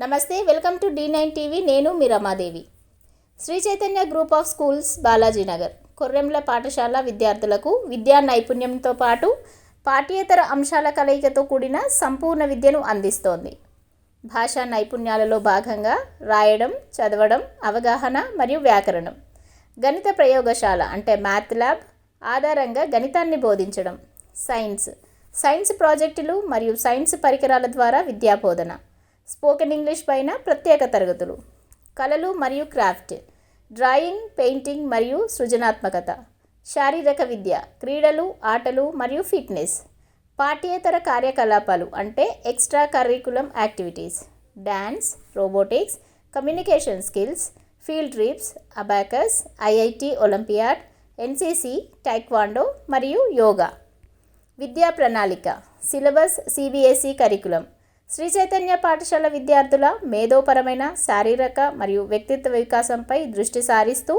నమస్తే, welcome to D9 TV. నేను మీ Ramadevi. Sri Chaitanya group of schools, Balajinagar, Korremula పాఠశాల విద్యార్థులకు విద్యా నైపుణ్యంతో పాటు పాఠ్యేతర అంశాల కలయికతో కూడిన సంపూర్ణ విద్యను అందిస్తోంది. భాషా నైపుణ్యాలలో భాగంగా రాయడం, చదవడం, అవగాహన మరియు వ్యాకరణం, గణిత ప్రయోగశాల అంటే మ్యాథ్ ల్యాబ్ ఆధారంగా గణితాన్ని బోధించడం, సైన్స్ ప్రాజెక్టులు మరియు సైన్స్ పరికరాల ద్వారా విద్యాబోధన, స్పోకెన్ ఇంగ్లీష్ పైన ప్రత్యేక తరగతులు, కళలు మరియు క్రాఫ్ట్, డ్రాయింగ్, పెయింటింగ్ మరియు సృజనాత్మకత, శారీరక విద్య, క్రీడలు, ఆటలు మరియు ఫిట్నెస్, పాఠ్యేతర కార్యకలాపాలు అంటే extra curriculum activities, dance, robotics, communication skills, field trips, abacus, IIT olympiad, NCC, taekwondo మరియు యోగా. విద్యా ప్రణాళిక, syllabus CBSE curriculum. Sri Chaitanya పాఠశాల విద్యార్థుల మేధోపరమైన, శారీరక మరియు వ్యక్తిత్వ వికాసంపై దృష్టి సారిస్తూ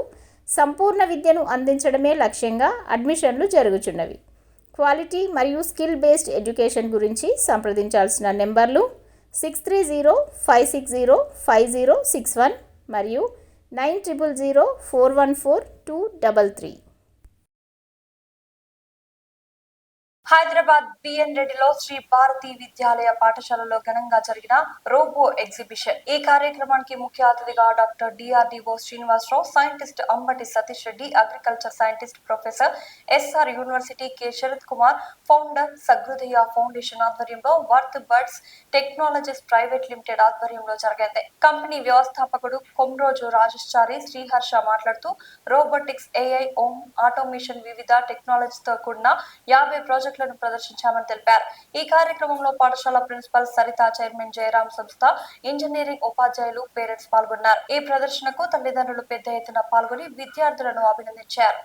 సంపూర్ణ విద్యను అందించడమే లక్ష్యంగా అడ్మిషన్లు జరుగుచున్నవి. క్వాలిటీ మరియు స్కిల్ బేస్డ్ ఎడ్యుకేషన్ గురించి సంప్రదించాల్సిన నెంబర్లు 6305605061 మరియు 9004142333. హైదరాబాద్ బిఎన్ రెడ్డిలో శ్రీ భారతి విద్యాలయ పాఠశాలలో ఘనంగా జరిగిన రోబో ఎగ్జిబిషన్. ఈ కార్యక్రమానికి ముఖ్య అతిథిగా doctor DRDO Srinivasarao, scientist Ambati Satish Reddy, agriculture scientist professor SR university K Sarath Kumar, founder Sagrudaya foundation ఆధ్వర్యంలో worth birds technologies private limited ఆధ్వర్యంలో జరిగింది. కంపెనీ వ్యవస్థాపకుడు కొమ్రోజు రాజశ్చారి శ్రీహర్ష మాట్లాడుతూ రోబోటిక్స్, ఏఐ, ఆటోమేషన్, వివిధ టెక్నాలజీతో కూడిన 50 ప్రాజెక్టులను ప్రదర్శించామని తెలిపారు. ఈ కార్యక్రమంలో పాఠశాల ప్రిన్సిపల్ సరిత, చైర్మన్ జయరాం, సంస్థ ఇంజనీరింగ్ ఉపాధ్యాయులు, పేరెంట్స్ పాల్గొన్నారు. ఈ ప్రదర్శనకు తల్లిదండ్రులు పెద్ద ఎత్తున పాల్గొని విద్యార్థులను అభినందించారు.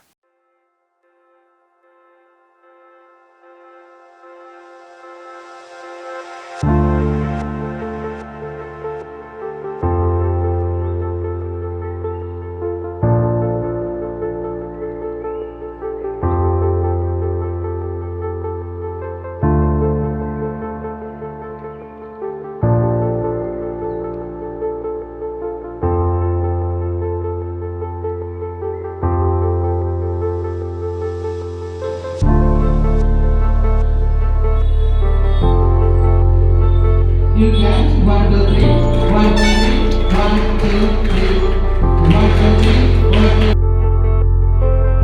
You can 1, 2, 3, 1, 2, 3, 1, 2, 3, 1, 2, 3, 1,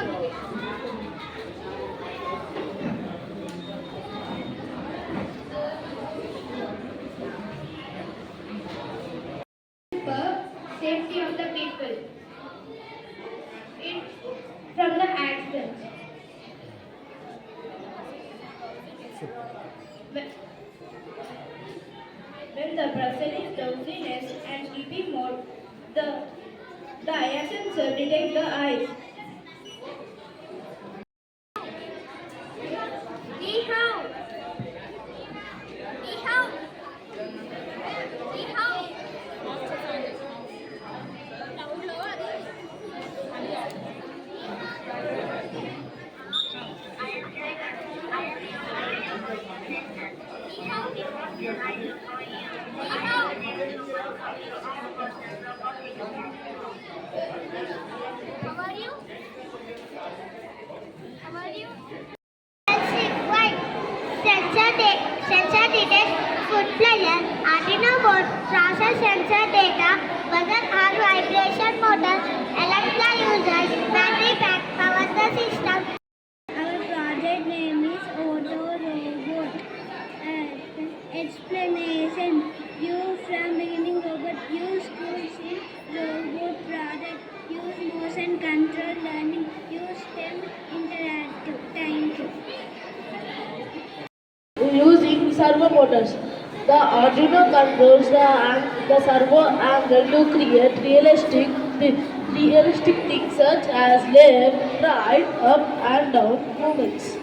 2. Safety of the people from the accidents. When the person is drowsiness and sleepy mode, the eye sensor detect the eyes. Sensor detects food pleasure. Arduino board process sensor data, buzzer or vibration motor, alert the user, battery pack, power the system. Our project name is Auto Robot. Explanation. You from beginning robot use tools in robot product. Use motion control. for learning. Use STEM Interactive. Thank you. Using servo motors. The Arduino controls the servo angle to create realistic things such as left, right, up and down movements.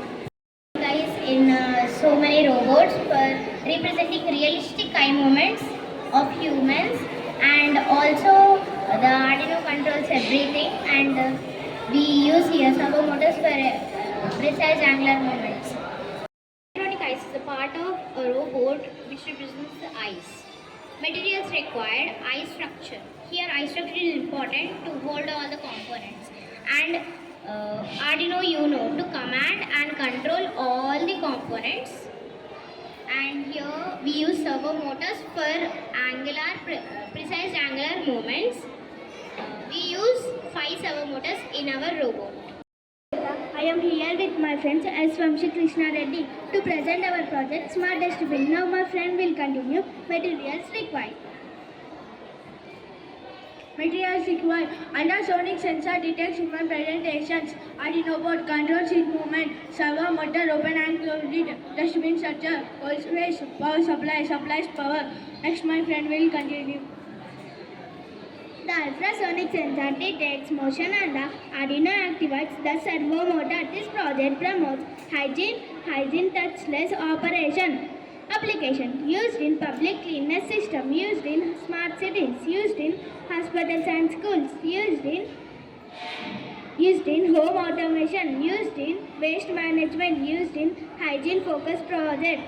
Guys in so many robots for representing realistic eye movements of humans, and also the Arduino controls everything, and we use here servo motors for precise angular movements. Electronic eyes is a part of a robot which represents the eyes. Materials required: eye structure. Here eye structure is important to hold all the components, and Arduino Uno to command and control all the components. And here we use servo motors for precise angular movements. We use 5 servo motors in our robot. I am here with my friends S. Vamshi Krishna Reddy to present our project Smart Dustbin. Now my friend will continue. Materials required. Materials required: ultrasonic sensor detects human presentations, Arduino board controls its movement, servo motor open and close it, dustbin structure, always power supply supplies power. Next my friend will continue. The ultrasonic sensor detects motion and the Arduino activates the servo motor. This project promotes hygiene touchless operation. Application: used in public cleanliness system, used in smart cities, used in hospitals and schools, used in home automation, used in waste management, used in hygiene focused project.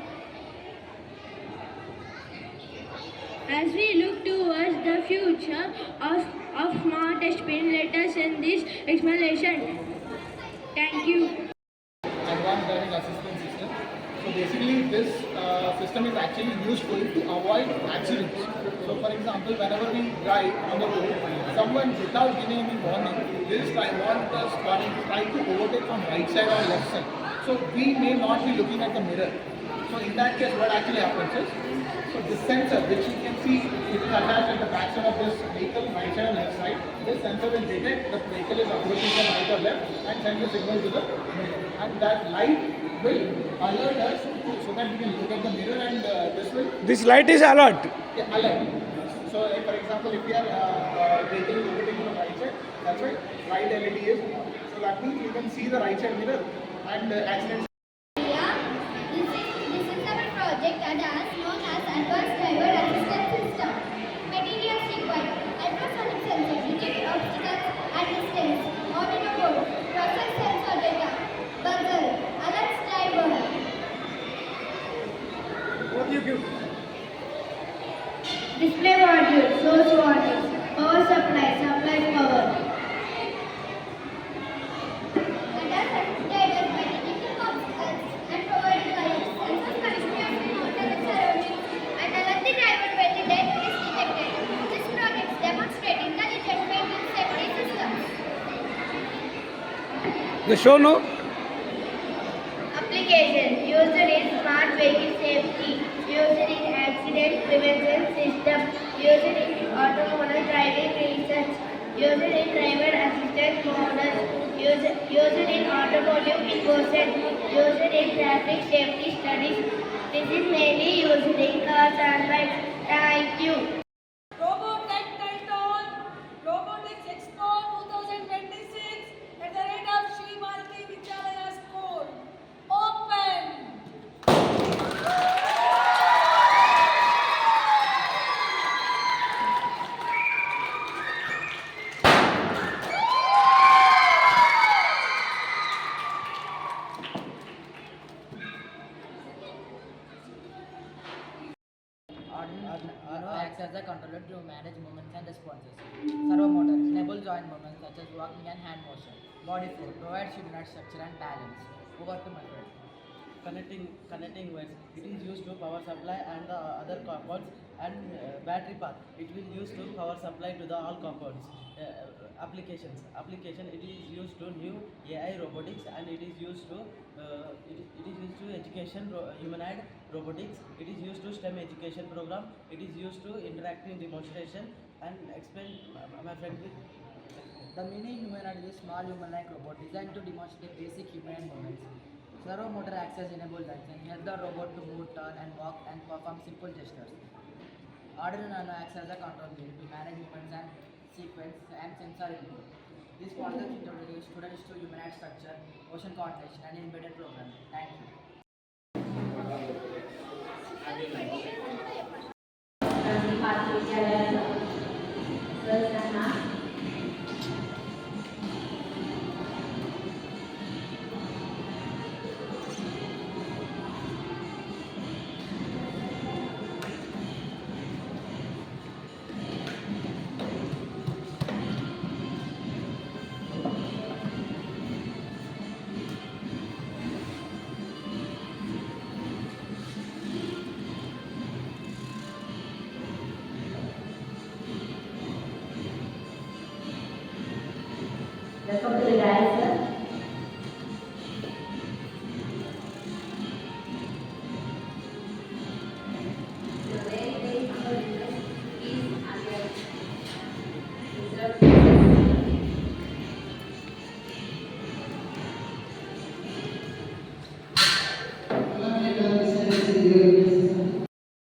As we look towards the future of smart dustbin, let us end this explanation. Thank you. Advanced driving assistance system. So basically this system is actually useful to avoid accidents. So for example, whenever we drive on the road, someone without giving any warning will try to overtake from right side or left side. So we may not be looking at the mirror. So in that case, what actually happens is, so this sensor, which you can see, it is attached at the back side of this vehicle, right side or left side. This sensor will detect the vehicle is approaching from right or left and send the signal to the mirror. And that light will alert us so that we can look at the mirror, and This light is alert. yeah, alert. So for example, if we are vehicle is overtaking from right side, that's why right LED is. So that means you can see the right side mirror and accidents. This is our project that is known as Advanced Driver Assistance System. Materials required: ultrasonic sensor detect obstacles at distance, Arduino board, process sensor data, buzzer, alerts driver. What do you give? Display module, source warnings, power supply, supplies power. Data sensor by detecting obstacles and providing alerts. Sensors continuously monitor the surroundings and alert the driver when the danger is detected. This project demonstrates intelligent vehicle safety systems. The show no? Application used in smart vehicle safety, used in accident prevention system, used in autonomous driving research, used in driver assistance models, used in automotive enforcement, used in traffic safety studies. This is mainly used in cars and bikes. Thank you. Robotech Titan, Robotics Expo 2026 at the rate of Sri Bharati Vidyalaya School. Open! Arduino acts as a controller to manage movements and responses. Servo motor enable joint movements such as walking and hand motion. Body flow provides unit structure and balance. Over to my friend. Connecting wires. It is used to power supply and the other components, and battery path. It will use to power supply to the all components. Application. It is used to new AI robotics, and it is used to education humanoid robotics. It is used to STEM education program. It is used to interactive demonstration and explain. My friend will. The mini humanoid is a small human-like robot designed to demonstrate basic human movements. Servo motor access enabled that can help the robot to move, turn, and walk and perform simple gestures. Arduino Nano acts as a control unit to manage movements and sequence and sensor input. This concept introduces students to humanoid structure, motion coordination, and embedded programming. Thank you. Welcome to the guys, sir.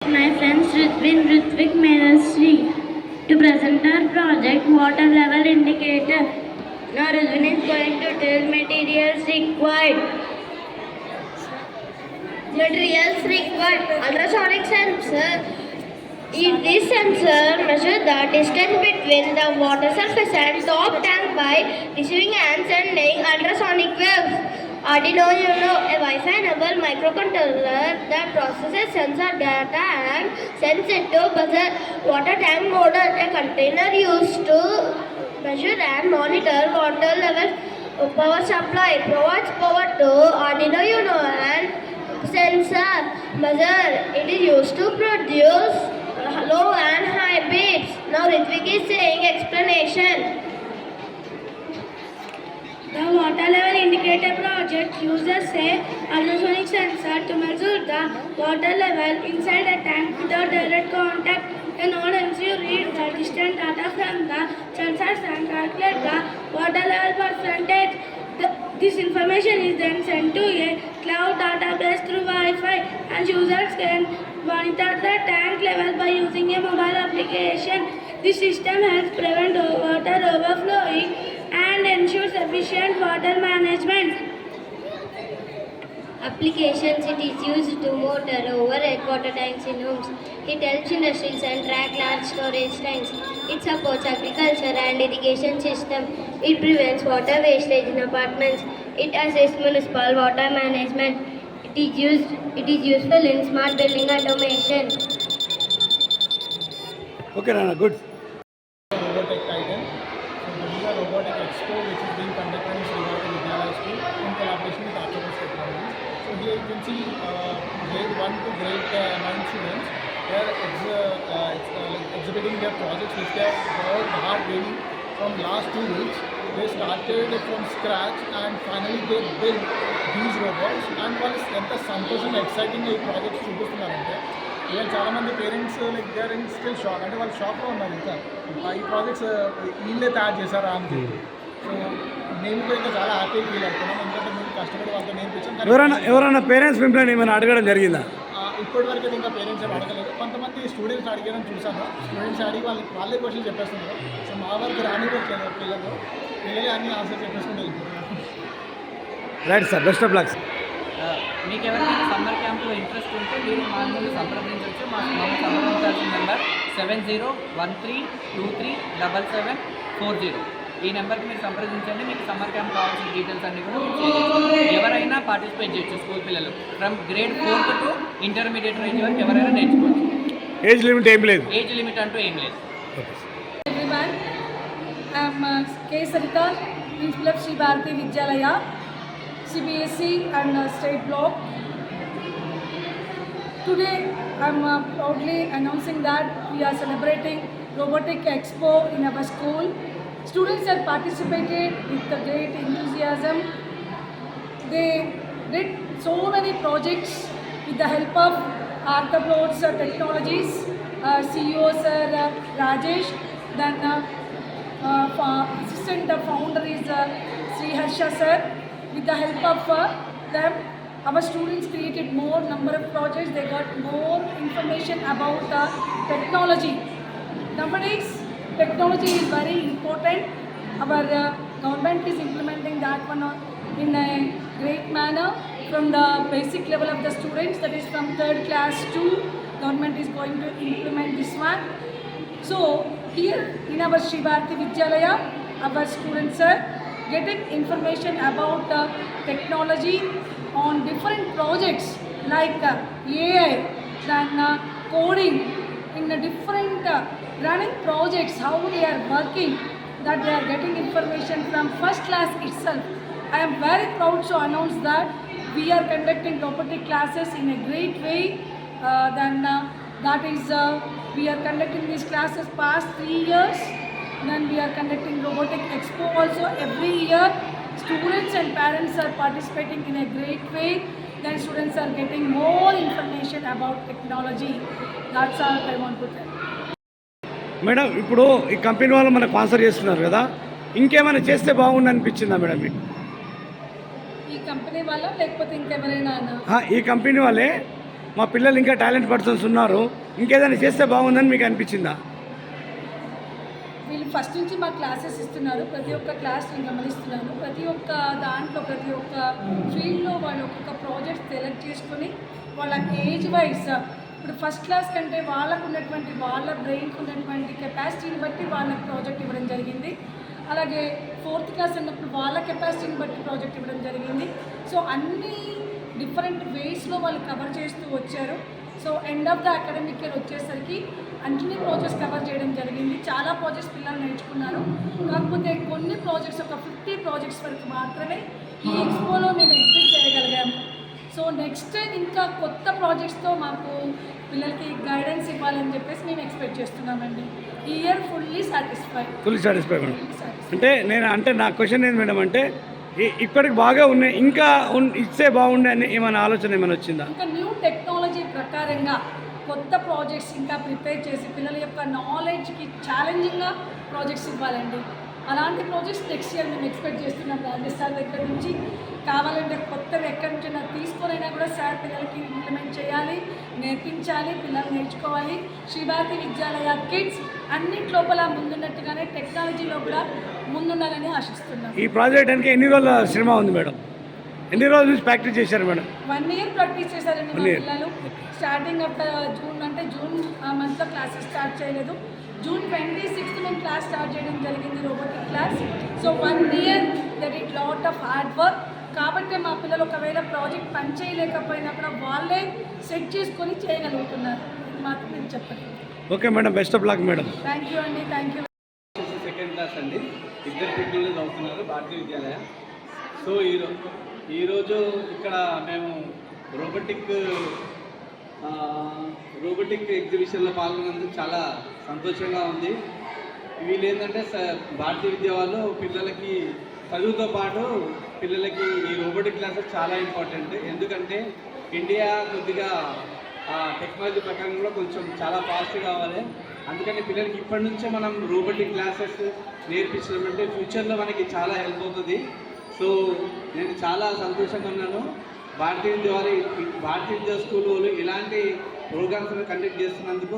My friends Ritvik Menasri to present our project water level indicator. Now Rizvin is going to tell materials required. Materials required. Ultrasonic sensor. This sensor measures the distance between the water surface and top tank by receiving and sending ultrasonic waves. Arduino Uno, a Wi-Fi-enabled microcontroller that processes sensor data and sends it to buzzer. Water tank model, a container used to measure and monitor water level. Power supply provides power to Arduino Uno and sensor buzzer. It is used to produce low and high beats. Now Ritvik is saying explanation. The water level indicator project uses a ultrasonic sensor to measure the water level inside a tank without direct contact. A node MCU reads the distant data from the sensors and calculate the water level percentage. This information is then sent to a cloud database through Wi-Fi, and users can monitor the tank level by using a mobile application. This system helps prevent water overflowing and ensures efficient water management. Applications: it is used to monitor over water tanks in homes. It helps industries and track large storage tanks. It supports agriculture and irrigation system. It prevents water wastage in apartments. It assists municipal water management. It is useful in smart building automation. Okay, Nana, good. Robotic Titan. So this is a robotic expo which is being conducted in Srivati Vidyalaya School in collaboration with Archibald Technologies. So here you can see grade 1 to grade 9 students. They are exhibiting their projects which they have worked hard really from last 2 weeks. They started from scratch and finally they built these robots. And వాళ్ళు ఎంత సంతోషంగా ఎక్సైటింగ్గా ఈ projects చూపిస్తున్నారంటే even చాలామంది parents like they are in still shock, అంటే వాళ్ళు షాక్లో ఉన్నారు ఇంకా ఈ ప్రాజెక్ట్స్ వీళ్ళే తయారు చేశారా అని చెప్పి. సో మేము కూడా ఇంకా చాలా హ్యాపీ ఫీల్ అవుతున్నాం, ఎందుకంటే మేము కష్టపడి వాళ్ళతో నేర్పించాం. ఎవరైనా పేరెంట్స్ మిమ్మల్ని ఏమైనా అడగడం జరిగిందా? ఇప్పటివరకు అయితే ఇంకా పేరెంట్స్ ఏమి అడగలేదు. కొంతమంది స్టూడెంట్స్ అడిగడం చూసాను. స్టూడెంట్స్ అడిగి వాళ్ళే క్వశ్చన్ చెప్పేస్తున్నారు. సో మా వరకు రానివ్వట్లేదు పిల్లలే అన్ని ఆన్సర్ చెప్పేసుకుంటూ వెళ్ళిపోతున్నారు. Right sir, best of luck. మీకు ఎవరికైనా సమ్మర్ క్యాంప్లో ఇంట్రెస్ట్ ఉంటే మీరు మా నుండి సంప్రదించవచ్చు. మమ్మల్ని సంప్రదించాల్సిన నెంబర్ 7013237740. ఈ నెంబర్కి మీరు సంప్రదించండి. మీకు సమ్మర్ క్యాంప్ కావాల్సిన డీటెయిల్స్ అన్ని కూడా ఎవరైనా పార్టిసిపేట్ చేయొచ్చు. స్కూల్ పిల్లలు from grade 4th to intermediate range వరకు ఎవరైనా నేర్చుకోవచ్చు. ఏజ్ లిమిట్ ఏం లేదు. ఏజ్ లిమిట్ అంటూ ఏం లేదు. Everyone, I am K. Sarita, Principal of Sri Bharati Vidyalaya, CBSE and State Block. Today, I am proudly announcing that we are celebrating Robotic Expo in our school. Students have participated with great enthusiasm. They did so many projects with the help of Arthropod Technologies, CEO Sir Rajesh, then assistant assistant founder is Sri Harsha sir. With the help of them, our students created more number of projects. They got more information about technology. Nowadays, technology is very important. Our government is implementing that one in a great manner from the basic level of the students, that is from 3rd class to government is going to implement this one. So here in our Sri Bharati Vidyalaya, our students are getting information about technology on different projects like AI, then coding, in the different running projects, how they are working, that they are getting information from first class itself. I am very proud to announce that we are conducting robotic classes in a great way. That is, we are conducting these classes past 3 years. Then we are conducting robotic expo also every year. Students and parents are participating in a great way. Then students are getting more information about technology. That's all I want to tell. Madam ఇప్పుడు ఈ company వాళ్ళు మనకు sponsor చేస్తున్నారు కదా, ఇంకేమైనా చేస్తే బాగుండు అనిపించిందా మేడం మీకు? ఈ కంపెనీ వల్ల లేకపోతే ఇంకెవరైనా? ఈ కంపెనీ వాళ్ళే మా పిల్లలు ఇంకా టాలెంట్ పర్సన్స్ ఉన్నారు, ఇంకేదైనా చేస్తే బాగుందని మీకు అనిపించిందా? వీళ్ళు ఫస్ట్ నుంచి మా క్లాసెస్ ఇస్తున్నారు. ప్రతి ఒక్క క్లాస్ నేను గమనిస్తున్నాను. ప్రతి ఒక్క దాంట్లో ప్రతి ఒక్క ఫీల్డ్లో వాళ్ళు ఒక్కొక్క ప్రాజెక్ట్ సెలెక్ట్ చేసుకొని వాళ్ళ ఏజ్ వైజ్, ఇప్పుడు ఫస్ట్ క్లాస్ కంటే వాళ్ళకు ఉన్నటువంటి వాళ్ళ బ్రెయిన్కి ఉన్నటువంటి కెపాసిటీని బట్టి వాళ్ళకి ప్రాజెక్ట్ ఇవ్వడం జరిగింది. అలాగే 4th క్లాస్ అన్నప్పుడు వాళ్ళ కెపాసిటీని బట్టి ప్రాజెక్ట్ ఇవ్వడం జరిగింది. సో అన్ని డిఫరెంట్ వేస్లో వాళ్ళు కవర్ చేస్తూ వచ్చారు. So end of the academic year వచ్చేసరికి అన్ని ప్రాజెక్ట్స్ కవర్ చేయడం జరిగింది. చాలా ప్రాజెక్ట్స్ పిల్లలు నేర్చుకున్నారు. కాకపోతే కొన్ని ప్రాజెక్ట్స్, ఒక 50 ప్రాజెక్ట్స్ వరకు మాత్రమే ఈ ఎక్స్పోలో మేము ఎగ్జిబిట్ చేయగలిగాము. సో నెక్స్ట్ టైం ఇంకా కొత్త ప్రాజెక్ట్స్తో మాకు పిల్లలకి గైడెన్స్ ఇవ్వాలని చెప్పేసి మేము ఎక్స్పెక్ట్ చేస్తున్నామండి. ఈ ఇయర్ ఫుల్లీ సాటిస్ఫై మేడం. అంటే నా క్వశ్చన్ ఏంది మేడం అంటే, ఇప్పటికి బాగా ఉన్నాయి, ఇంకా ఇస్తే బాగుండే అని ఏమైనా ఆలోచన ఏమైనా వచ్చిందా? ఇంకా న్యూ టెక్నాలజీ ప్రకారంగా కొత్త ప్రాజెక్ట్స్ ఇంకా ప్రిపేర్ చేసి పిల్లల యొక్క నాలెడ్జ్కి ఛాలెంజింగ్గా ప్రాజెక్ట్స్ ఇవ్వాలండి. అలాంటి ప్రాజెక్ట్స్ నెక్స్ట్ ఇయర్ మేము ఎక్స్పెక్ట్ చేస్తున్నాం. రాజేష్ సార్ దగ్గర నుంచి కావాలంటే కొత్తవి ఎక్కడి నుంచైనా తీసుకొనైనా కూడా సార్ పిల్లలకి ఇంప్లిమెంట్ చేయాలి, నేర్పించాలి, పిల్లలు నేర్చుకోవాలి. శ్రీ భారతి విద్యాలయ కిడ్స్ అన్నింటిలోపల ముందున్నట్టుగానే టెక్నాలజీలో కూడా ముందుండాలని ఆశిస్తున్నాం. ఈ ప్రాజెక్ట్ అంటే ఎన్ని రోజుల శ్రమ ఉంది మేడం? ఎన్ని రోజుల నుంచి ప్రాక్టీస్ చేశారు మేడం? 1 year ప్రాక్టీస్ చేశారండి మా పిల్లలు. స్టార్టింగ్ ఆఫ్ జూన్ అంటే జూన్ మంత్లో క్లాసెస్ స్టార్ట్ చేయలేదు. June 26th మేము క్లాస్ స్టార్ట్ చేయడం జరిగింది, robotic class. So 1 year that it lot of hard work. కాబట్టి మా పిల్లలు ఒకవేళ ప్రాజెక్ట్ పని చేయలేకపోయినా కూడా వాళ్ళే సెట్ చేసుకొని చేయగలుగుతున్నారు. మాత్రం నేను చెప్పండి. Okay madam, best of luck madam. Thank you అండి, థ్యాంక్ యూ. 2nd క్లాస్ అండి, ఇద్దరు పిల్లలు చదువుతున్నారు భారతీయ విద్యాలయ. సో ఈరోజు ఇక్కడ మేము రోబోటిక్ ఎగ్జిబిషన్లో పాల్గొన్నందుకు చాలా సంతోషంగా ఉంది. వీళ్ళు ఏంటంటే భారతీయ విద్య వాళ్ళు పిల్లలకి చదువుతో పాటు పిల్లలకి ఈ రోబోటిక్ క్లాసెస్ చాలా ఇంపార్టెంట్. ఎందుకంటే ఇండియా కొద్దిగా టెక్నాలజీ ప్రకారం కూడా కొంచెం చాలా ఫాస్ట్ కావాలి. అందుకని పిల్లలకి ఇప్పటి నుంచే మనం రోబోటిక్ క్లాసెస్ నేర్పించడం అంటే ఫ్యూచర్లో మనకి చాలా హెల్ప్ అవుతుంది. సో నేను చాలా సంతోషంగా ఉన్నాను. భారతీయ విద్యా స్కూల్ వాళ్ళు ఇలాంటి ప్రోగ్రామ్స్ కండక్ట్ చేస్తున్నందుకు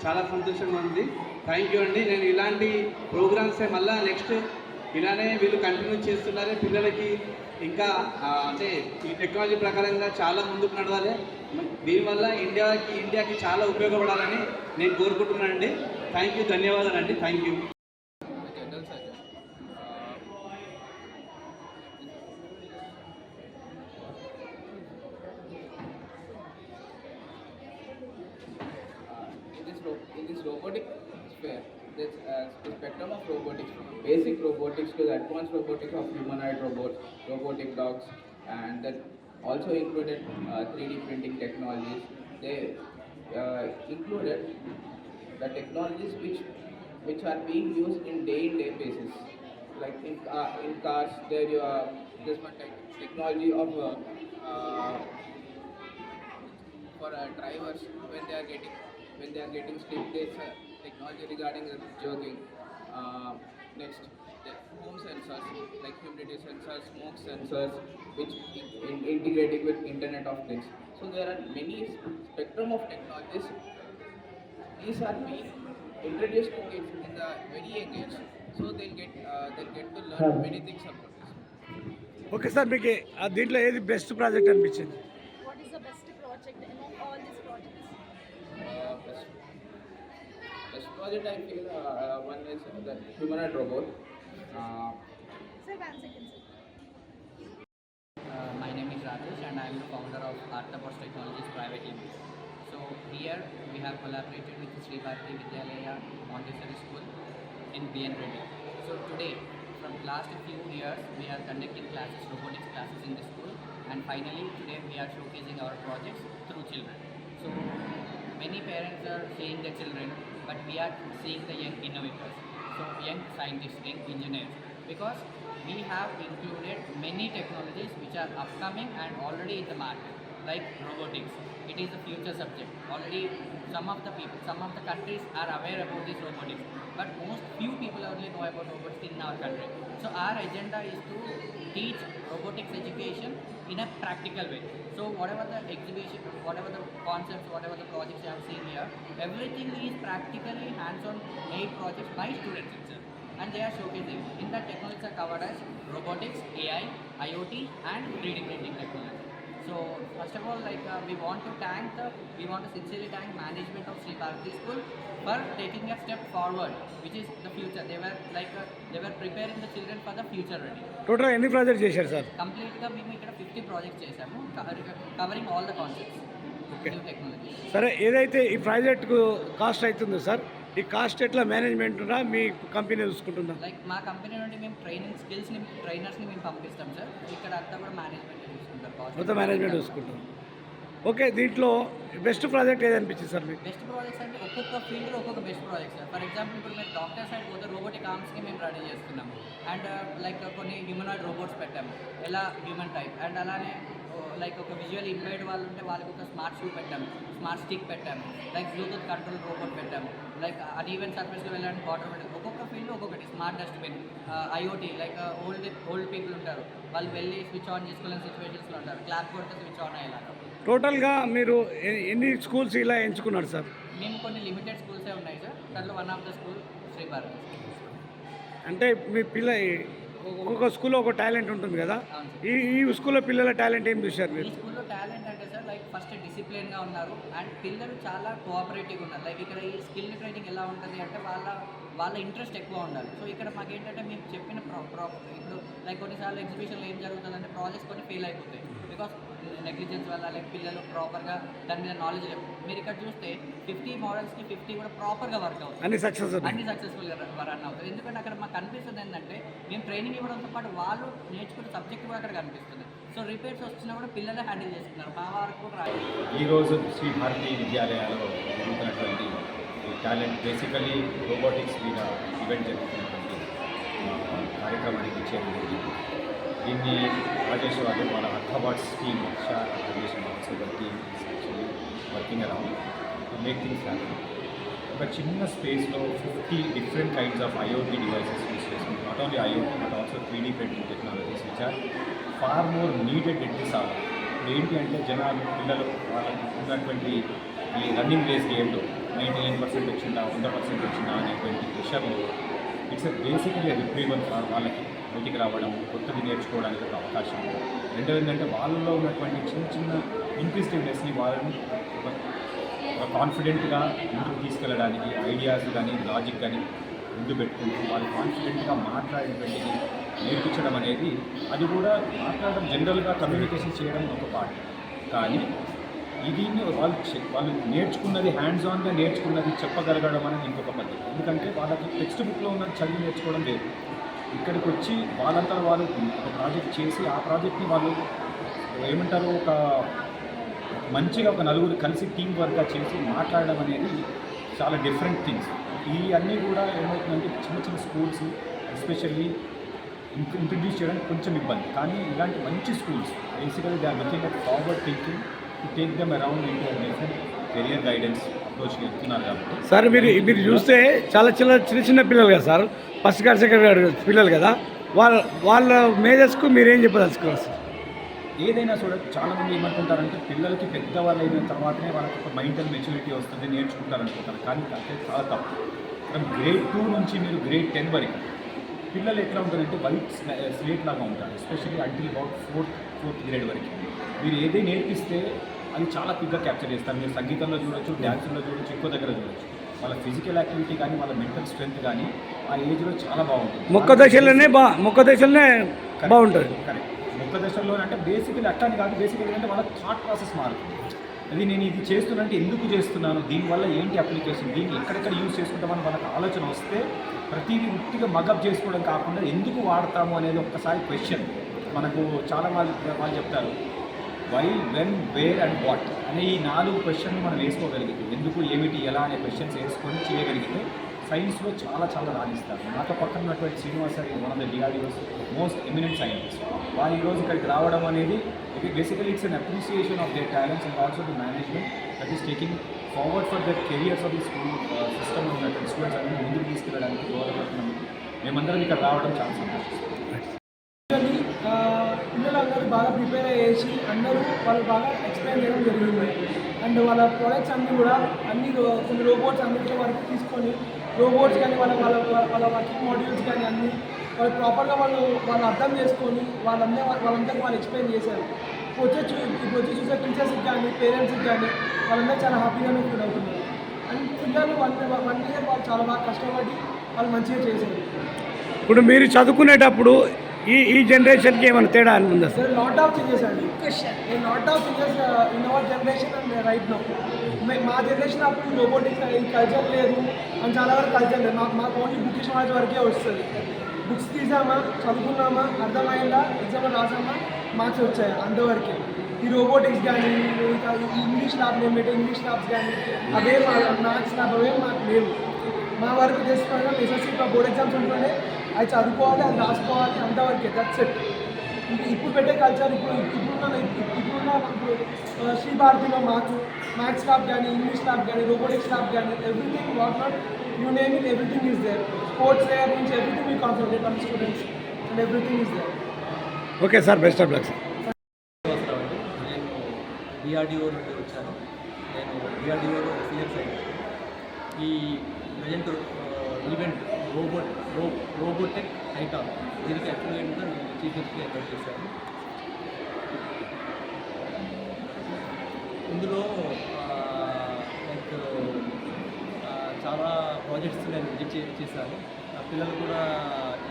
చాలా సంతోషంగా ఉంది. థ్యాంక్ యూ అండి. నేను ఇలాంటి ప్రోగ్రామ్సే మళ్ళీ నెక్స్ట్ ఇలానే వీళ్ళు కంటిన్యూ చేస్తున్నారే. పిల్లలకి ఇంకా అంటే ఈ టెక్నాలజీ ప్రకారంగా చాలా ముందుకు నడవాలి. దీనివల్ల ఇండియాకి చాలా ఉపయోగపడాలని నేను కోరుకుంటున్నానండి. థ్యాంక్ యూ, ధన్యవాదాలండి. Thank you. In this robotic sphere, there's a spectrum of robotics, from basic robotics to the advanced robotics of humanoid robots, robotic dogs, and that also included 3D printing technologies. They included the technologies which are being used in day-to-day basis, like in cars. There you are this one technology of for drivers when they are getting sleep. There's technology regarding the jogging. Next, home sensors like humidity sensors, smoke sensors, which integrating with Internet of Things. So there are many spectrum of technologies. These are being introduced to kids in the very young age, so they'll get to learn many things about this. Okay sir, మీకు దీంట్లో ఏది best project అనిపించింది? What is the best project among all these projects? Best project I feel one is the humanoid robot. Sir, 1 second, sir. My name is Rajesh and I am the founder of Artapos Technologies Private Limited. So here we have collaborated with Sri Bharati Vidyalaya Montessori School in BN Reddy. So today, from last few years, we are conducting classes, robotics classes in the school, and finally today we are showcasing our projects through children. So many parents are seeing the children, but we are seeing the young innovators, so young scientists, young engineers, because we have included many technologies which are upcoming and already in the market, like robotics. It is a future subject. Already some of the people, some of the countries are aware about this robotics, but most few people only know about robotics in our country. So our agenda is to teach robotics education in a practical way. So whatever the exhibition, whatever the concepts, whatever the projects you have seen here, everything is practically hands-on made projects by students itself, and they are showcasing. In that, technologies are covered as robotics, AI, IoT, and 3D printing technology. So first of all, we want to sincerely thank management of Sri Bharati School for taking a step forward, which is the future. They were preparing the children for the future ready. Total ఎన్ని project చేశారు sir? Complete గా మేము ఇక్కడ 50 projects చేశాము, covering all the concepts, new technology. సరే, ఏదైతే ఈ ప్రాజెక్ట్కు కాస్ట్ అవుతుందో సార్, ఈ కాస్ట్ ఎట్లా మేనేజ్మెంట్ ఉందా, మీ కంపెనీ చూసుకుంటుందా? లైక్ మా కంపెనీ నుండి మేము ట్రైనర్స్ని మేము పంపిస్తాం సార్. ఇక్కడ అంతా కూడా మేనేజ్మెంట్ చూసుకుంటారు, మొత్తం మేనేజ్మెంట్ చూసుకుంటాం. ఓకే, దీంట్లో బెస్ట్ ప్రాజెక్ట్ ఏది అనిపించింది సార్ మీకు? బెస్ట్ ప్రాజెక్ట్స్ అంటే ఒక్కొక్క ఫీల్డ్లో ఒక్కొక్క best projects sir. For example ఇప్పుడు మీరు డాక్టర్ సైడ్ పోతే రోబోటిక్ ఆర్మ్స్కి మేము రెడీ చేస్తున్నాము, అండ్ కొన్ని హ్యూమనాయిడ్ రోబోట్స్ పెట్టాము, ఎలా హ్యూమన్ టైప్, అండ్ అలానే ఒక విజువల్ ఇంపైర్డ్ వాళ్ళు ఉంటే వాళ్ళకి ఒక స్మార్ట్ షూ పెట్టాము, స్మార్ట్ స్టిక్ పెట్టాము, బ్లూటూత్ కంట్రోల్ రోబోట్ పెట్టాము, అన్ఈవెన్ సర్ఫేస్లో వెళ్ళడానికి వాటర్ పెట్టాము. ఒక్కొక్క ఫీల్డ్ ఒక్కొక్కటి, smart dustbin, IoT, old people ఉంటారు, వాళ్ళు వెళ్ళి స్విచ్ ఆన్ చేసుకోలేని సిచ్యువేషన్స్లో ఉంటారు, క్లాప్ కొడితే స్విచ్ ఆన్ అయ్యేలాగా. టోటల్గా మీరు ఎన్ని స్కూల్స్ ఇలా ఎంచుకున్నారు సార్? మేము కొన్ని లిమిటెడ్ స్కూల్సే ఉన్నాయి సార్, దాంట్లో one of the school Sri Bharati. అంటే మీ ఒక్కొక్క స్కూల్లో ఒక టాలెంట్ ఉంటుంది కదా, ఈ స్కూల్లో పిల్లల టాలెంట్ ఏం చూశారు మీరు? ఈ స్కూల్లో టాలెంట్ అంటే సార్ ఫస్ట్ డిసిప్లిన్గా ఉన్నారు, అండ్ పిల్లలు చాలా కోఆపరేటివ్గా ఉన్నారు. ఇక్కడ ఈ స్కిల్ ట్రైనింగ్ ఎలా ఉంటుంది అంటే వాళ్ళ ఇంట్రెస్ట్ ఎక్కువ ఉండాలి. సో ఇక్కడ మాకేంటంటే మేము చెప్పిన ఇప్పుడు కొన్నిసార్లు ఎగ్జిబిషన్లో ఏం జరుగుతుందంటే ప్రాజెక్ట్స్ కొన్ని ఫెయిల్ అయిపోతాయి, బికాస్ నెగ్లిజెన్స్ వల్ల పిల్లలు ప్రాపర్గా దాని మీద నాలెడ్జ్ లేదు. మీరు ఇక్కడ చూస్తే 50 మోడల్స్కి 50 కూడా ప్రాపర్గా వర్క్ అవుతుంది, అన్ని సక్సెస్ఫుల్గా రన్ అవుతుంది. ఎందుకంటే అక్కడ మాకు కనిపిస్తుంది ఏంటంటే మేము ట్రైనింగ్ ఇవ్వడంతో పాటు వాళ్ళు నేర్చుకునే సబ్జెక్ట్ కూడా అక్కడ కనిపిస్తుంది. సో రిపేర్స్ వచ్చినా కూడా పిల్లలే హ్యాండిల్ చేస్తున్నారు, మా వారికి కూడా రాదు. ఈరోజు శ్రీ భారతీ విద్యాలయాలో జరుగుతున్నటువంటి టాలెంట్ బేసికలీ రోబోటిక్స్ మీద ఈవెంట్ జరుగుతున్నటువంటి కార్యక్రమానికి చేరింది. దీన్ని రాజేష్ వాళ్ళు వాళ్ళ అర్థవాట్స్ team, Rajesh and also the team actually working around to make things happy. ఒక చిన్న స్పేస్లో 50 different kinds of IoT devices use చేస్తుంది. Not only IoT but also 3D printing technologies which are far more needed at this hour. ఏంటి అంటే జనాలు, పిల్లలు వాళ్ళకి ఉన్నటువంటి ఈ రన్నింగ్ రేస్ గేమ్లో 99% వచ్చిందా 100% వచ్చిందా అనేటువంటి ప్రెషర్లో ఇట్స్ బేసిక్లీ రిప్రీవల్ వాళ్ళకి బయటికి రావడం, కొత్తది నేర్చుకోవడానికి ఒక అవకాశం. రెండోది ఏంటంటే వాళ్ళలో ఉన్నటువంటి చిన్న ఇంట్రెస్టింగ్నెస్ని వాళ్ళని ఒక కాన్ఫిడెంట్గా ముందుకు తీసుకెళ్ళడానికి ఐడియాస్ కానీ లాజిక్ కానీ ముందు పెట్టుకుంటూ వాళ్ళు కాన్ఫిడెంట్గా మాట్లాడేటువంటిది నేర్పించడం అనేది, అది కూడా మాట్లాడడం జనరల్గా కమ్యూనికేషన్ చేయడం ఒక పార్ట్, కానీ ఇది వాళ్ళు నేర్చుకున్నది హ్యాండ్స్ ఆన్గా నేర్చుకున్నది చెప్పగలగడం అనేది ఇంకొక పద్ధతి. ఎందుకంటే వాళ్ళకి టెక్స్ట్ బుక్లో ఉన్నది చదివి నేర్చుకోవడం లేదు. ఇక్కడికి వచ్చి వాళ్ళంతా వాళ్ళు ఒక ప్రాజెక్ట్ చేసి ఆ ప్రాజెక్ట్ని వాళ్ళు ఏమంటారు ఒక మంచిగా ఒక నలుగురు కలిసి టీం వర్క్గా చేసి మాట్లాడడం అనేది చాలా డిఫరెంట్ థింగ్స్. ఈ అన్నీ కూడా ఏమవుతుందంటే చిన్న స్కూల్స్ ఎస్పెషల్లీ ఇంట్రడ్యూస్ చేయడానికి కొంచెం ఇబ్బంది, కానీ ఇలాంటి మంచి schools basically they are looking at forward thinking to take them around into different career guidance approach వెళ్తున్నారు కాబట్టి. సార్ మీరు చూస్తే చాలా చిన్న పిల్లలు కదా sir, first class second class పిల్లలు కదా, వాళ్ళ మేజర్స్కు మీరేం చెప్పదలుచుకోవాలి సార్? ఏదైనా చాలామంది ఏమనుకుంటారంటే పిల్లలకి పెద్దవాళ్ళు అయిన తర్వాతనే వాళ్ళకి ఒక మెంటల్ మెచ్యూరిటీ వస్తుంది, నేర్చుకుంటారనుకుంటారు. కానీ అది చాలా తప్పు. ఫ్రమ్ గ్రేడ్ 2 నుంచి మీరు గ్రేడ్ 10 వరకు పిల్లలు ఎట్లా ఉంటారంటే వైట్ స్లేట్ లాగా ఉంటారు. Especially until about fourth grade వరకు మీరు ఏదే నేర్పిస్తే అది చాలా క్విక్గా క్యాప్చర్ చేస్తారు. మీరు సంగీతంలో చూడొచ్చు, డ్యాన్సుల్లో చూడొచ్చు, ఇంకో దగ్గర చూడొచ్చు. వాళ్ళ ఫిజికల్ యాక్టివిటీ కానీ వాళ్ళ మెంటల్ స్ట్రెంత్ కానీ ఆ ఏజ్లో చాలా బాగుంటుంది. మొక్క దశలోనే బాగుంటుంది. కరెక్ట్. మొక్క దశలో అంటే బేసికలీ అట్లని కాదు, బేసికలీ అంటే వాళ్ళ థాట్ ప్రాసెస్ మారుతుంది. అది నేను ఇది చేస్తున్నంటే ఎందుకు చేస్తున్నాను, దీనివల్ల ఏంటి అప్లికేషన్, దీన్ని ఎక్కడెక్కడ యూజ్ చేసుకుంటామని వాళ్ళకి ఆలోచన వస్తే ప్రతిదీ ఉట్టిగా మగప్ చేసుకోవడం కాకుండా ఎందుకు వాడతాము అనేది ఒక్కసారి క్వశ్చన్. మనకు చాలా వాళ్ళు చెప్తారు why, when, where and what అనే ఈ 4 క్వశ్చన్లు మనం వేసుకోగలిగితే, ఎందుకు, ఏమిటి, ఎలా అనే క్వశ్చన్స్ వేసుకొని చేయగలిగితే సైన్స్లో చాలా చాలా రాణిస్తారు. నాతో పక్కన ఉన్నటువంటి Srinivas sir one of the DRDO's most eminent scientist. వారు ఈరోజు ఇక్కడికి రావడం అనేది basically it's an appreciation of their talents and also the management that is taking forward for their careers of the school system ఉన్నటువంటి స్టూడెంట్స్ అన్ని ముందుకు తీసుకెళ్ళడానికి దోహదపడుతున్నందుకు మేమందరం ఇక్కడ రావడం చాలా సంతోషిస్తాం. పిల్లలందరూ బాగా ప్రిపేర్ చేసి అందరూ వాళ్ళు బాగా ఎక్స్ప్లెయిన్ చేయడం జరిగింది. అండ్ వాళ్ళ ప్రొడక్ట్స్ అన్నీ కూడా కొన్ని రోబోట్స్ అన్నింటిలో వరకు తీసుకొని రోబోట్స్ కానీ వాళ్ళ వర్కింగ్ మాడ్యూల్స్ కానీ అన్నీ వాళ్ళు ప్రాపర్గా వాళ్ళు అర్థం చేసుకొని వాళ్ళందరికీ వాళ్ళు ఎక్స్ప్లెయిన్ చేశారు. ఇప్పుడు వచ్చి చూసే టీచర్స్కి కానీ పేరెంట్స్కి కానీ వాళ్ళందరూ చాలా హ్యాపీగానే ఫీల్ అవుతున్నారు. అండ్ పిల్లలు 1 year వాళ్ళు చాలా బాగా కష్టపడి వాళ్ళు మంచిగా చేశారు. ఇప్పుడు మీరు చదువుకునేటప్పుడు ఈ జనరేషన్కి ఏమైనా తేడా ఉందా సార్? లాట్ ఆఫ్ చేంజెస్ అండి. Lot of changes in our generation and right now. మా జనరేషన్ అప్పుడు రోబోటిక్స్ ఈ కల్చర్ లేదు అని చాలా వరకు కల్చర్ లేదు. మాకు ఓన్లీ బుకిష్ నాలెడ్జ్ వరకే వస్తుంది. బుక్స్ తీసామా, చదువుకున్నామా, అర్థమైందా, ఎగ్జామ్ రాసామా, మార్క్స్ వచ్చాయి, అంతవరకే. ఈ రోబోటిక్స్ కానీ ఇంగ్లీష్ ల్యాబ్ ఇంగ్లీష్ ల్యాబ్స్ కానీ అవే మ్యాథ్స్ ల్యాబ్ అవే మాకు లేవు. మా వరకు చేసుకోవడం ఎస్ఎస్సీ బోర్డ్ ఎగ్జామ్స్ ఉంటుండే, అది చదువుకోవాలి, అది రాసుకోవాలి, అంతవరకే. That's it. ఇప్పుడు పెట్టే కల్చర్ ఇప్పుడున్న శ్రీ భారతిలో మ్యాథ్స్ ల్యాబ్ కానీ ఇంగ్లీష్ ల్యాబ్ కానీ రోబోటిక్స్ ల్యాబ్ కానీ everything what not you name it, everything is there. Sports where నుంచి everything we concentrate on students and everything is there. Okay sir, best of luck sir. నేను DRDO నుండి వచ్చాను. నేను డిఆర్డిఓలో senior scientist. ఈ present event robotech హైటాన్ దీనికి యాక్చువల్గా ఏంటంటే నేను చీఫ్ గెస్ట్గా ఇన్వైట్ చేశాను. ఇందులో లైక్ చాలా ప్రాజెక్ట్స్ నేను విజిట్ చేశాను. పిల్లలు కూడా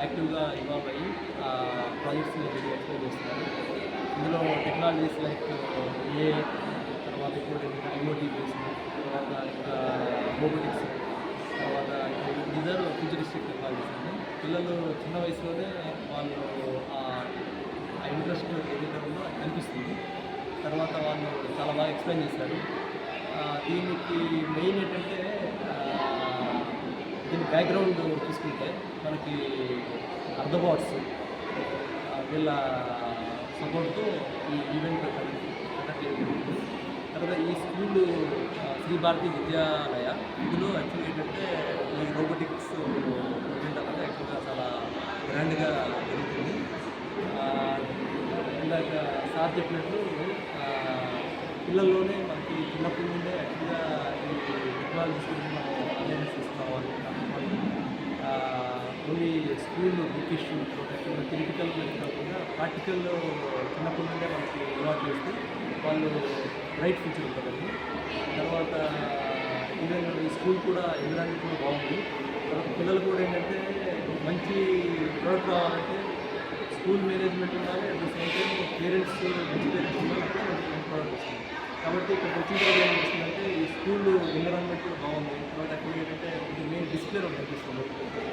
యాక్టివ్గా ఇన్వాల్వ్ అయ్యి ప్రాజెక్ట్స్ని ఎక్స్ప్లెయిన్ చేస్తున్నారు. ఇందులో టెక్నాలజీస్ లైక్ ఏ తర్వాత ఇప్పుడు ఐఓటీ బేస్డ్, తర్వాత ఇంకా రోబోటిక్స్, తర్వాత ఇదర్ ఫ్యూచరిస్టిక్ టెక్నాలజీస్ అండి. పిల్లలు చిన్న వయసులోనే వాళ్ళు ఆ ఇంట్రెస్ట్ ఏదైతే ఉందో అది కనిపిస్తుంది. తర్వాత వాళ్ళు చాలా బాగా ఎక్స్ప్లెయిన్ చేశారు. దీనికి మెయిన్ ఏంటంటే దీని బ్యాక్గ్రౌండ్ చూసుకుంటే మనకి అర్ధబాట్స్ వీళ్ళ సపోర్ట్తో ఈ ఈవెంట్ కండక్ట్ చేయడం. తర్వాత ఈ స్కూల్ శ్రీ భారతి విద్యాలయ, ఇందులో యాక్చువల్గా ఏంటంటే ఈ రోబోటిక్స్ ఈవెంట్ అనేది యాక్చువల్గా చాలా గ్రాండ్గా జరుగుతుంది. ఇందాక సార్ చెప్పినట్టు పిల్లల్లోనే మనకి చిన్నప్పటి నుండే యాక్చువల్గా ఈ టెక్నాలజీస్ గురించి మనం అవేర్నెస్ ఇస్తున్నాం అనుకుంటున్నాం. Only school book issue theoretical కాకుండా ప్రాక్టికల్ చిన్నప్పటి నుండే మనకి అలవాటు చేస్తే వాళ్ళు బ్రైట్ ఫ్యూచర్ ఉంటుందండి. తర్వాత ఈవెన్ ఈ స్కూల్ కూడా ఎన్విరాన్మెంట్ కూడా బాగుంది. తర్వాత పిల్లలు కూడా ఏంటంటే మంచి ప్రోడక్ట్ కావాలంటే స్కూల్ మేనేజ్మెంట్ ఉండాలి, at the same time parents మంచి పేరెంట్స్ ఉండాలి, మంచి ప్రోడక్ట్ వస్తుంది. కాబట్టి ఇక్కడికి వచ్చిన తర్వాత ఏం వస్తుందంటే ఈ స్కూల్ ఎన్విరాన్మెంట్ బాగుంది. తర్వాత అక్కడ ఏంటంటే ఇది మెయిన్ డిస్ప్లే ఒకటి కనిపిస్తుంది.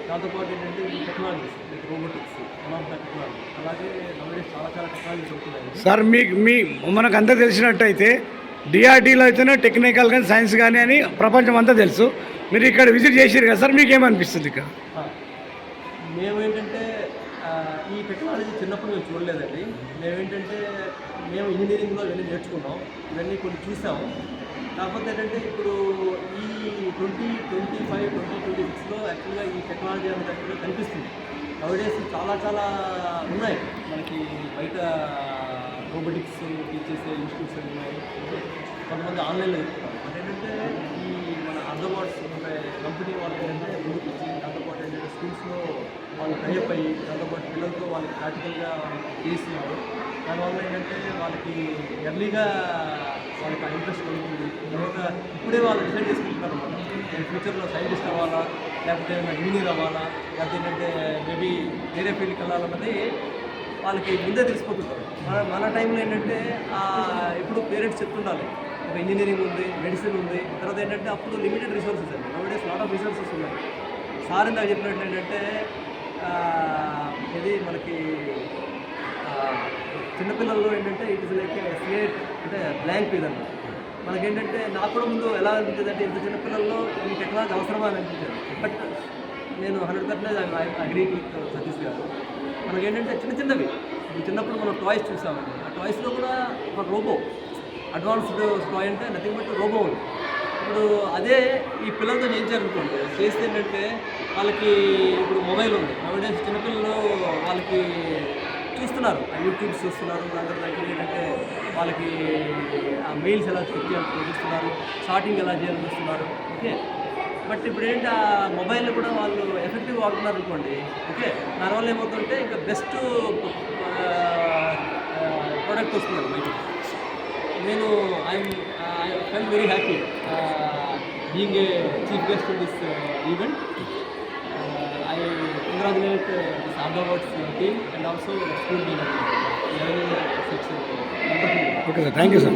దాంతోపాటు ఏంటంటే ఈ technologies like robotics one of the technology, అలాగే నమ్మడే చాలా టెక్నాలజీస్ అవుతున్నాయి. సార్ మనకు అంతా తెలిసినట్టయితే డిఆర్డీలో అయితేనే టెక్నికల్ కానీ సైన్స్ కానీ అని ప్రపంచం అంతా తెలుసు. మీరు ఇక్కడ విజిట్ చేసారు కదా సార్, మీకు ఏమనిపిస్తుంది ఇక్కడ? మేమేంటంటే ఈ టెక్నాలజీ చిన్నప్పుడు మేము చూడలేదండి. మేము ఇంజనీరింగ్లో ఇవన్నీ నేర్చుకున్నాం, ఇవన్నీ కొన్ని చూసాము. కాకపోతే ఏంటంటే ఇప్పుడు ఈ 2025, 2026లో యాక్చువల్గా ఈ టెక్నాలజీ అనేది కనిపిస్తుంది. నౌడేస్ చాలా చాలా ఉన్నాయి మనకి బయట రోబోటిక్స్ టీచ్ చేసే ఇన్స్టిట్యూట్స్ ఉన్నాయి. కొంతమంది ఆన్లైన్లో చెప్తున్నారు. అంటే ఏంటంటే ఈ మన అదర్వాట్స్ అంటే కంపెనీ వాళ్ళు ఏంటంటే ముందుకు వచ్చి దాంతోపాటు ఏంటంటే స్కూల్స్లో వాళ్ళు టైప్ అయ్యి దాంతోపాటు పిల్లలతో వాళ్ళకి ప్రాక్టికల్గా చేస్తున్నారు. దానివల్ల ఏంటంటే వాళ్ళకి ఎర్లీగా వాళ్ళకి ఆ ఇంట్రెస్ట్ కలుగుతుంది. తర్వాత ఇప్పుడే వాళ్ళు డిసైడ్ చేసుకుంటున్నారు అనమాట. నేను ఫ్యూచర్లో సైంటిస్ట్ అవ్వాలా, లేకపోతే ఇంజనీర్ అవ్వాలా, లేకపోతే ఏంటంటే మేబీ వేరే ఫీల్డ్కి వెళ్ళాలన్నది వాళ్ళకి ముందే తెలిసిపోతుంటారు. మన టైంలో ఏంటంటే ఇప్పుడు పేరెంట్స్ చెప్తుండాలి ఒక ఇంజనీరింగ్ ఉంది, మెడిసిన్ ఉంది. తర్వాత ఏంటంటే అప్పుడు లిమిటెడ్ రిసోర్సెస్ అండి. నౌడేస్ లాట్ ఆఫ్ రిసోర్సెస్ ఉన్నాయి. సార్ ఇందాక చెప్పినట్లు ఏంటంటే ఇది మనకి చిన్నపిల్లల్లో ఏంటంటే ఇట్ ఇస్ లైక్ స్లేట్ అంటే బ్లాంక్ ఇదన్నమాట. మనకేంటంటే నాకు కూడా ముందు ఎలా అనిపించేది అంటే ఇంత చిన్నపిల్లల్లో ఈ టెక్నాలజీ అవసరమా అని అనిపించేది. బట్ నేను 100% అగ్రీ విత్ సతీష్ గారు. మనకేంటంటే చిన్నవి ఇప్పుడు చిన్నప్పుడు మనం టాయ్స్ చూసామండి. ఆ టాయ్స్లో కూడా ఒక రోబో అడ్వాన్స్డ్ టాయ్ అంటే నథింగ్ బట్ రోబో ఉంది. ఇప్పుడు అదే ఈ పిల్లలతో చేయించారనుకోండి, చేస్తే ఏంటంటే వాళ్ళకి ఇప్పుడు మొబైల్ ఉంది. నౌడేస్ చిన్నపిల్లలు వాళ్ళకి చూస్తున్నారు, యూట్యూబ్స్ చూస్తున్నారు. దాని దగ్గర ఏంటంటే వాళ్ళకి ఆ మెయిల్స్ ఎలా చెక్ చేయాలని చూస్తున్నారు, షార్టింగ్ ఎలా చేయాలని చూస్తున్నారు. ఓకే, బట్ ఇప్పుడు ఏంటి ఆ మొబైల్ని కూడా వాళ్ళు ఎఫెక్టివ్గా వాడుతున్నారు అనుకోండి. ఓకే, దానివల్ల ఏమవుతుందంటే ఇంకా బెస్ట్ ప్రోడక్ట్ వస్తుంది బయట. నేను I feel very happy being a chief guest in this event. I congratulate this Ardawards team and also the school team for having such a wonderful. Okay sir, thank you sir.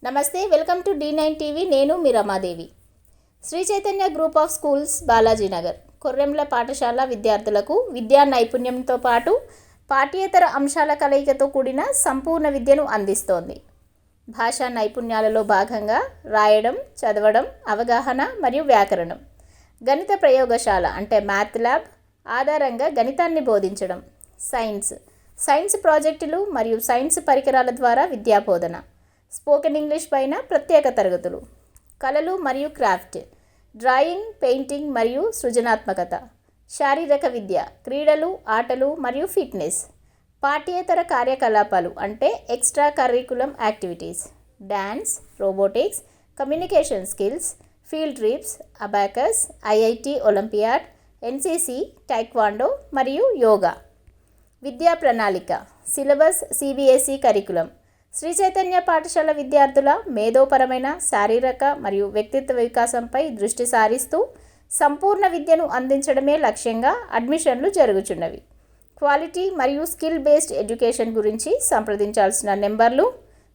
నమస్తే, welcome to D9 TV. నేను మీ Ramadevi. Sri Chaitanya group of schools Balajinagar Korremula పాఠశాల విద్యార్థులకు విద్యా నైపుణ్యంతో పాటు పాఠ్యేతర అంశాల కలయికతో కూడిన సంపూర్ణ విద్యను అందిస్తోంది. భాషా నైపుణ్యాలలో భాగంగా రాయడం, చదవడం, అవగాహన మరియు వ్యాకరణం, గణిత ప్రయోగశాల అంటే మ్యాథ్ ల్యాబ్ ఆధారంగా గణితాన్ని బోధించడం, సైన్స్ ప్రాజెక్టులు మరియు సైన్స్ పరికరాల ద్వారా విద్యాబోధన, స్పోకెన్ ఇంగ్లీష్ పైన ప్రత్యేక తరగతులు, కళలు మరియు క్రాఫ్ట్, డ్రాయింగ్, పెయింటింగ్ మరియు సృజనాత్మకత, శారీరక విద్య, క్రీడలు, ఆటలు మరియు ఫిట్నెస్, పాఠ్యేతర కార్యకలాపాలు అంటే extra curriculum activities, dance, robotics, communication skills, field trips, abacus, IIT olympiad, NCC, taekwondo మరియు యోగా. విద్యా ప్రణాళిక, syllabus CBSE curriculum. Sri Chaitanya పాఠశాల విద్యార్థుల మేధోపరమైన, శారీరక మరియు వ్యక్తిత్వ వికాసంపై దృష్టి సారిస్తూ సంపూర్ణ విద్యను అందించడమే లక్ష్యంగా అడ్మిషన్లు జరుగుచున్నవి. క్వాలిటీ మరియు స్కిల్ బేస్డ్ ఎడ్యుకేషన్ గురించి సంప్రదించాల్సిన నెంబర్లు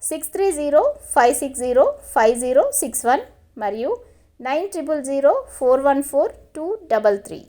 6305605061 మరియు 9000414233.